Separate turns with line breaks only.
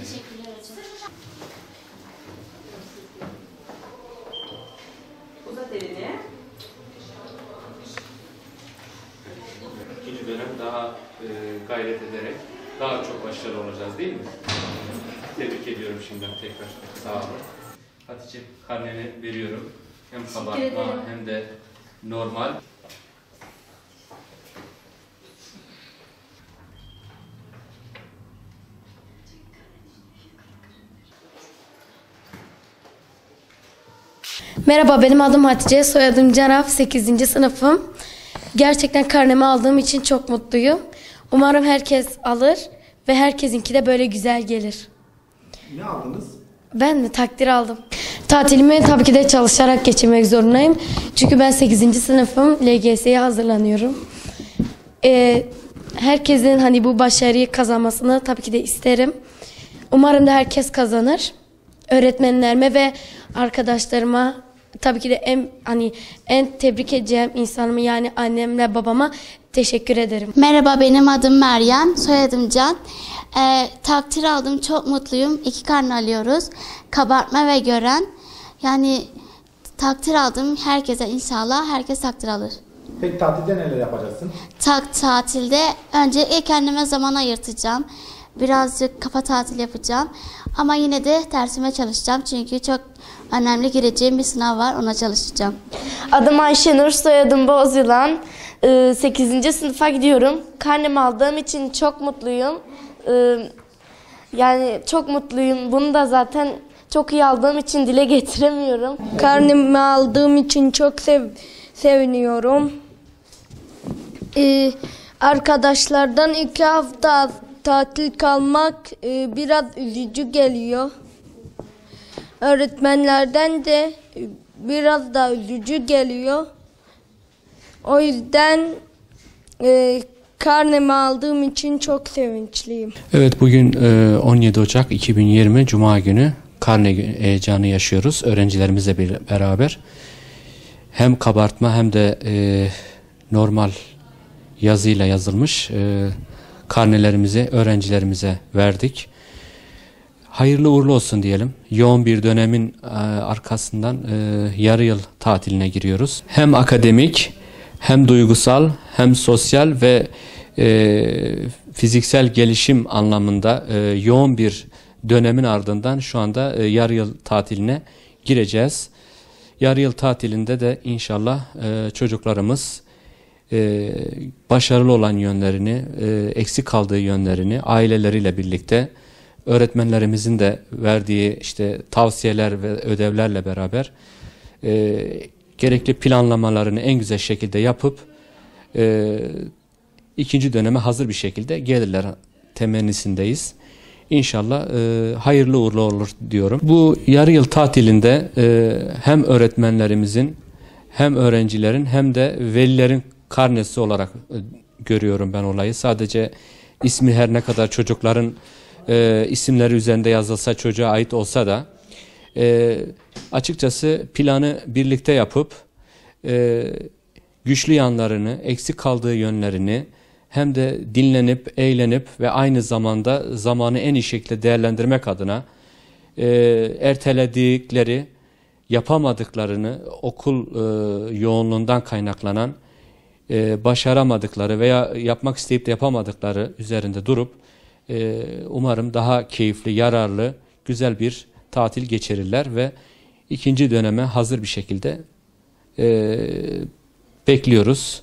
Teşekkürler hocam.
Uzat elini.
İkinci dönem daha gayret ederek daha çok başarılı olacağız değil mi? Tebrik ediyorum şimdiden tekrar. Sağ olun. Hatice, karneni veriyorum. Hem kabartma hem de normal.
Merhaba, benim adım Hatice, soyadım Canaf, 8. sınıfım. Gerçekten karnemi aldığım için çok mutluyum. Umarım herkes alır ve herkesinki de böyle güzel gelir.
Ne aldınız?
Ben mi? Takdir aldım. Tatilimi tabii ki de çalışarak geçirmek zorundayım. Çünkü ben 8. sınıfım, LGS'ye hazırlanıyorum. Herkesin hani bu başarıyı kazanmasını tabii ki de isterim. Umarım da herkes kazanır. Öğretmenlerime ve arkadaşlarıma tabii ki de en tebrik edeceğim insanımı, yani annemle babama teşekkür ederim.
Merhaba, benim adım Meryem, soyadım Can. Takdir aldım, çok mutluyum. 2 karne alıyoruz. Kabartma ve gören. Yani takdir aldım. Herkese inşallah herkes takdir alır.
Peki tatilde neler yapacaksın?
Tatilde önce kendime zaman ayırtacağım. Birazcık kafa tatil yapacağım. Ama yine de dersime çalışacağım. Çünkü çok önemli gireceğim bir sınav var. Ona çalışacağım.
Adım Ayşenur, soyadım Bozyılan. 8. sınıfa gidiyorum. Karnemi aldığım için çok mutluyum. Yani çok mutluyum. Bunu da zaten çok iyi aldığım için dile getiremiyorum.
Karnemi aldığım için çok seviniyorum. Arkadaşlardan 2 hafta tatil kalmak biraz üzücü geliyor. Öğretmenlerden de biraz da üzücü geliyor. O yüzden karnemi aldığım için çok sevinçliyim.
Evet, bugün 17 Ocak 2020 Cuma günü karne heyecanı yaşıyoruz öğrencilerimizle beraber. Hem kabartma hem de normal yazıyla yazılmış karnelerimizi öğrencilerimize verdik. Hayırlı uğurlu olsun diyelim. Yoğun bir dönemin arkasından yarı yıl tatiline giriyoruz. Hem akademik hem duygusal hem sosyal ve fiziksel gelişim anlamında yoğun bir dönemin ardından şu anda yarı yıl tatiline gireceğiz. Yarı yıl tatilinde de inşallah çocuklarımız başarılı olan yönlerini, eksik kaldığı yönlerini aileleriyle birlikte öğretmenlerimizin de verdiği işte tavsiyeler ve ödevlerle beraber gerekli planlamalarını en güzel şekilde yapıp ikinci döneme hazır bir şekilde gelirler temennisindeyiz. İnşallah hayırlı uğurlu olur diyorum. Bu yarı yıl tatilinde hem öğretmenlerimizin hem öğrencilerin hem de velilerin karnesi olarak görüyorum ben olayı. Sadece ismi her ne kadar çocukların isimleri üzerinde yazılsa, çocuğa ait olsa da açıkçası planı birlikte yapıp güçlü yanlarını, eksik kaldığı yönlerini hem de dinlenip, eğlenip ve aynı zamanda zamanı en iyi şekilde değerlendirmek adına erteledikleri, yapamadıklarını okul yoğunluğundan kaynaklanan başaramadıkları veya yapmak isteyip de yapamadıkları üzerinde durup umarım daha keyifli, yararlı, güzel bir tatil geçirirler ve ikinci döneme hazır bir şekilde bekliyoruz.